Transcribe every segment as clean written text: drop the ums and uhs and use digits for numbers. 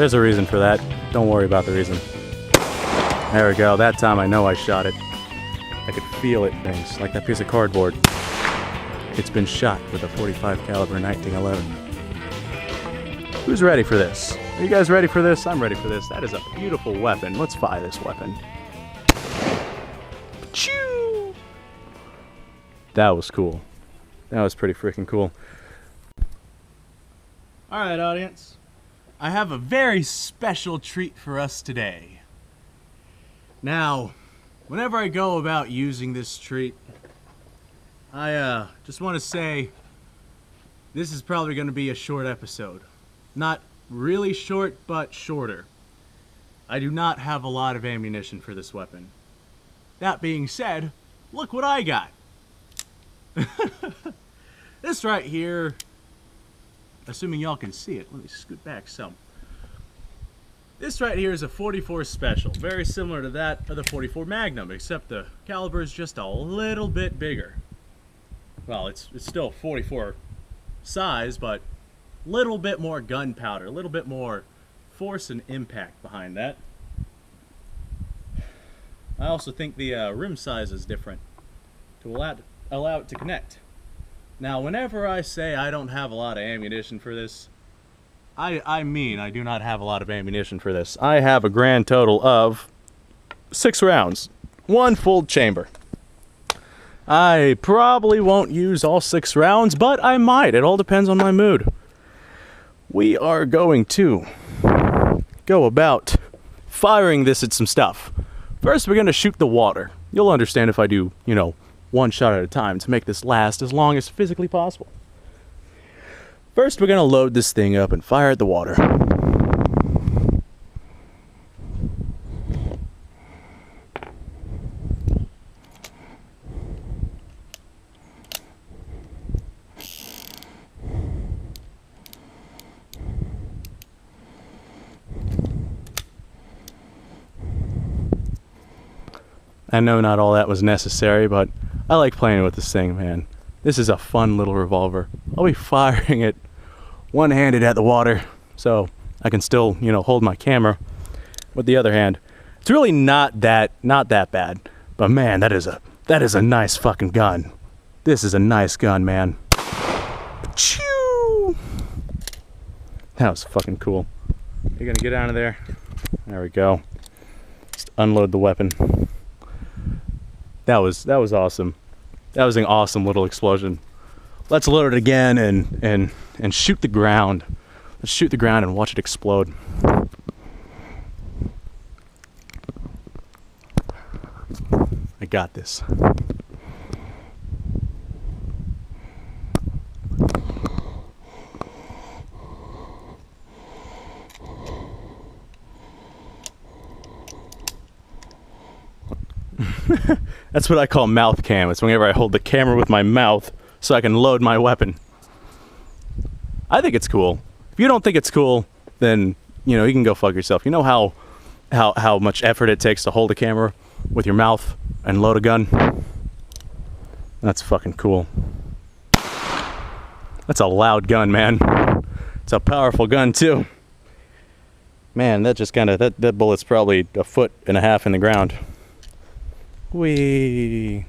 There's a reason for that. Don't worry about the reason. There we go. That time I know I shot it. I could feel it, things like that piece of cardboard. It's been shot with a .45 caliber 1911. Who's ready for this? Are you guys ready for this? I'm ready for this. That is a beautiful weapon. Let's fire this weapon. Choo! That was cool. That was pretty freaking cool. Alright, audience. I have a very special treat for us today. Now, whenever I go about using this treat, I just want to say this is probably going to be a short episode. Not really short, but shorter. I do not have a lot of ammunition for this weapon. That being said, look what I got. This right here, assuming y'all can see it, let me scoot back some. This right here is a .44 Special, very similar to that of the .44 Magnum, except the caliber is just a little bit bigger. Well, it's still .44 size, but a little bit more gunpowder, a little bit more force and impact behind that. I also think the rim size is different to allow it to connect. Now, whenever I say I don't have a lot of ammunition for this, I mean I do not have a lot of ammunition for this. I have a grand total of 6 rounds, 1 full chamber. I probably won't use all 6 rounds, but I might. It all depends on my mood. We are going to go about firing this at some stuff. First, we're going to shoot the water. You'll understand if I do, you know, 1 shot at a time to make this last as long as physically possible. First, we're going to load this thing up and fire at the water. I know not all that was necessary, but I like playing with this thing, man. This is a fun little revolver. I'll be firing it one-handed at the water, so I can still, you know, hold my camera with the other hand. It's really not that bad, but man, that is a nice fucking gun. This is a nice gun, man. Choo! That was fucking cool. You're gonna get out of there. There we go. Just unload the weapon. That was awesome. That was an awesome little explosion. Let's load it again and shoot the ground. Let's shoot the ground and watch it explode. I got this. That's what I call mouth cam. It's whenever I hold the camera with my mouth so I can load my weapon. I think it's cool. If you don't think it's cool, then, you know, you can go fuck yourself. You know how much effort it takes to hold a camera with your mouth and load a gun? That's fucking cool. That's a loud gun, man. It's a powerful gun, too. Man, that just kind of, that bullet's probably 1.5 feet in the ground. Whee!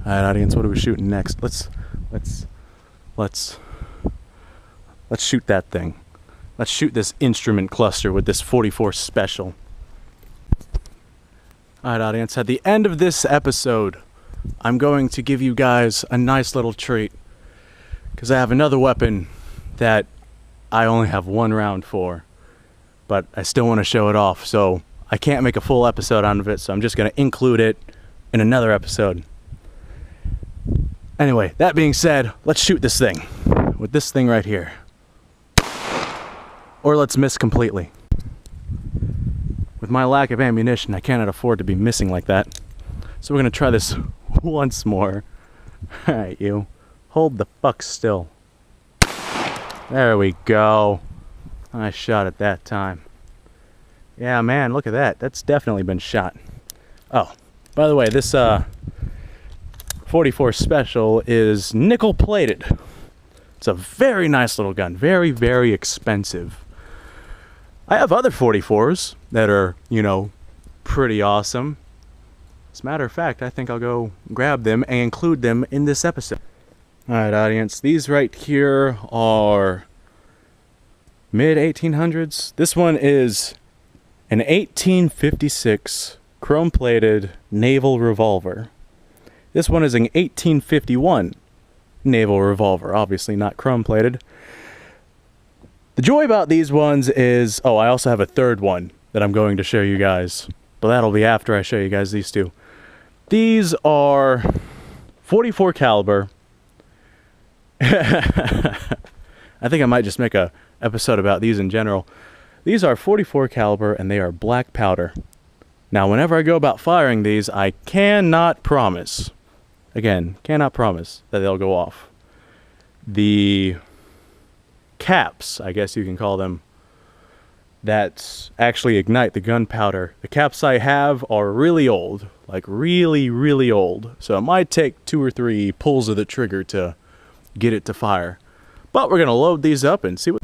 Alright, audience, what are we shooting next? Let's shoot that thing. Let's shoot this instrument cluster with this .44 Special. Alright, audience, at the end of this episode, I'm going to give you guys a nice little treat, because I have another weapon that I only have 1 round for, but I still want to show it off, so I can't make a full episode out of it, so I'm just going to include it in another episode. Anyway, that being said, let's shoot this thing with this thing right here. Or let's miss completely. With my lack of ammunition, I cannot afford to be missing like that. So we're going to try this once more. Alright, you. Hold the fuck still. There we go. Nice shot at that time. Yeah, man, look at that. That's definitely been shot. Oh, by the way, this .44 Special is nickel plated. It's a very nice little gun. Very, very expensive. I have other 44s that are, you know, pretty awesome. As a matter of fact, I think I'll go grab them and include them in this episode. Alright, audience, these right here are mid-1800s. This one is an 1856 chrome-plated naval revolver. This one is an 1851 naval revolver, obviously not chrome-plated. The joy about these ones is, oh, I also have a third one that I'm going to show you guys, but that'll be after I show you guys these two. These are 44 caliber. I think I might just make a episode about these in general. These are 44 caliber and they are black powder. Now, whenever I go about firing these, I cannot promise, again, cannot promise that they'll go off. The caps, I guess you can call them, that actually ignite the gunpowder, the caps I have are really old, like really, really old. So it might take 2 or 3 pulls of the trigger to get it to fire. But we're gonna load these up and see what.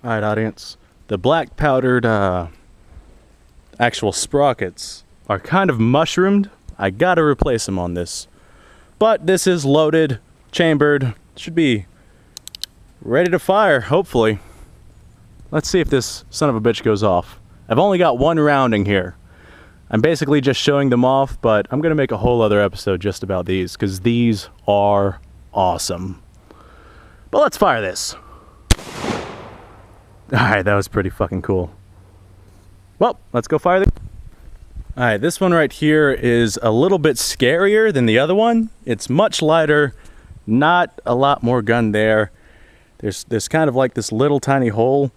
Alright, audience, the black powdered actual sprockets are kind of mushroomed. I gotta replace them on this, but this is loaded, chambered, should be ready to fire, hopefully. Let's see if this son of a bitch goes off. I've only got 1 rounding here. I'm basically just showing them off, but I'm gonna make a whole other episode just about these because these are awesome. But let's fire this. Alright, that was pretty fucking cool. Well, let's go fire this. Alright, this one right here is a little bit scarier than the other one. It's much lighter, not a lot more gun there. There's kind of like this little tiny hole.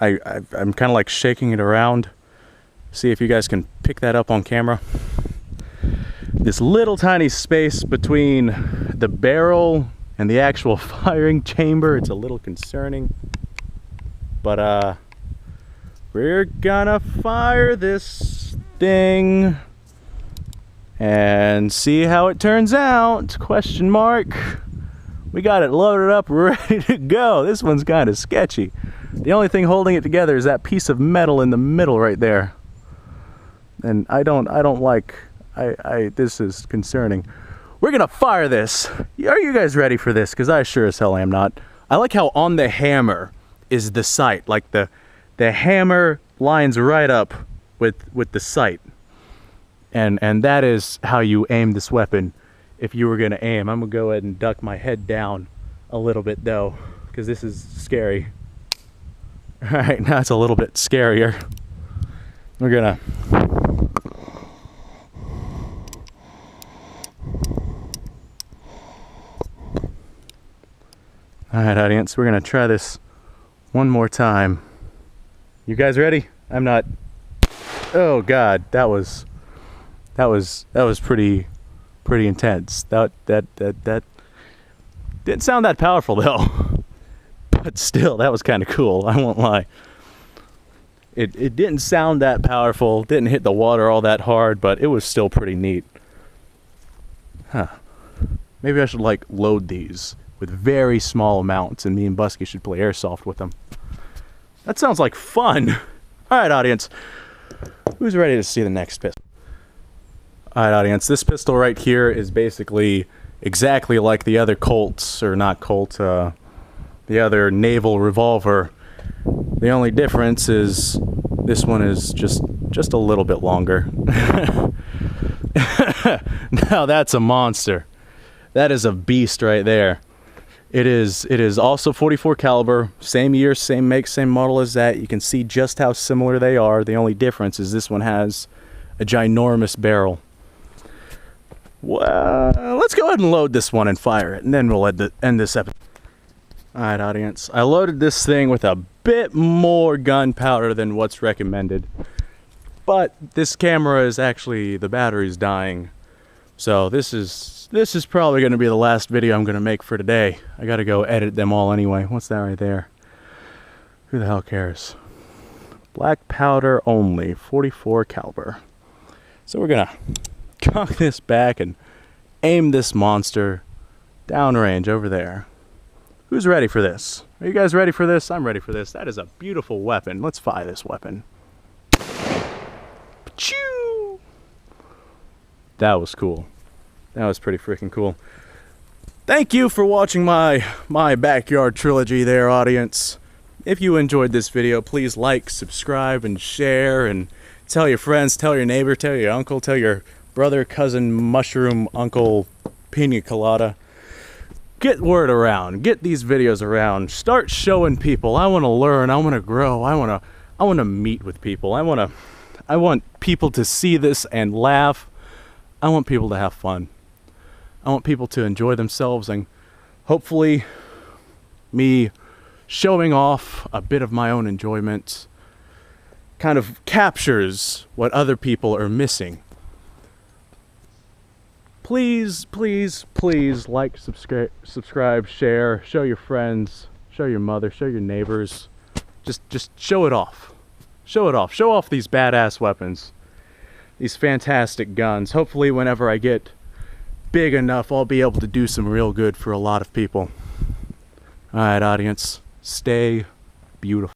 I'm kind of like shaking it around. See if you guys can pick that up on camera. This little tiny space between the barrel and the actual firing chamber, it's a little concerning. But we're gonna fire this thing and see how it turns out, question mark. We got it loaded up, ready to go. This one's kind of sketchy. The only thing holding it together is that piece of metal in the middle right there. And I don't like, this is concerning. We're gonna fire this. Are you guys ready for this? Because I sure as hell am not. I like how on the hammer is the sight. Like the hammer lines right up with the sight. And that is how you aim this weapon if you were gonna aim. I'm gonna go ahead and duck my head down a little bit though, because this is scary. Alright, now it's a little bit scarier. We're gonna Alright, audience, we're gonna try this one more time. You guys ready? I'm not. Oh god, that was pretty intense. That didn't sound that powerful though. But still, that was kind of cool, I won't lie. It didn't sound that powerful, didn't hit the water all that hard, but it was still pretty neat. Huh. Maybe I should like load these with very small amounts and me and Busky should play airsoft with them. That sounds like fun. Alright, audience. Who's ready to see the next pistol? Alright, audience. This pistol right here is basically exactly like the other Colts, or not Colt, the other naval revolver. The only difference is this one is just a little bit longer. Now that's a monster. That is a beast right there. It is also 44 caliber, same year, same make, same model as that. You can see just how similar they are. The only difference is this one has a ginormous barrel. Well, let's go ahead and load this one and fire it, and then we'll end this episode. Alright, audience, I loaded this thing with a bit more gunpowder than what's recommended, but this camera is actually, the battery's dying, so this is probably going to be the last video I'm going to make for today. I gotta go edit them all anyway. What's that right there? Who the hell cares? Black powder only, 44 caliber. So we're gonna cock this back and aim this monster downrange over there. Who's ready for this? Are you guys ready for this? I'm ready for this. That is a beautiful weapon. Let's fire this weapon. Achoo! That was cool. That was pretty freaking cool. Thank you for watching my backyard trilogy there, audience. If you enjoyed this video, please like, subscribe, and share, and tell your friends, tell your neighbor, tell your uncle, tell your brother, cousin, mushroom, uncle, pina colada. Get word around. Get these videos around. Start showing people. I want to learn. I want to grow. I want to meet with people. I want people to see this and laugh. I want people to have fun. I want people to enjoy themselves, and hopefully me showing off a bit of my own enjoyment kind of captures what other people are missing. Please, please, please like, subscribe, share, show your friends, show your mother, show your neighbors. Just show it off. Show it off. Show off these badass weapons. These fantastic guns. Hopefully whenever I get big enough, I'll be able to do some real good for a lot of people. Alright, audience. Stay beautiful.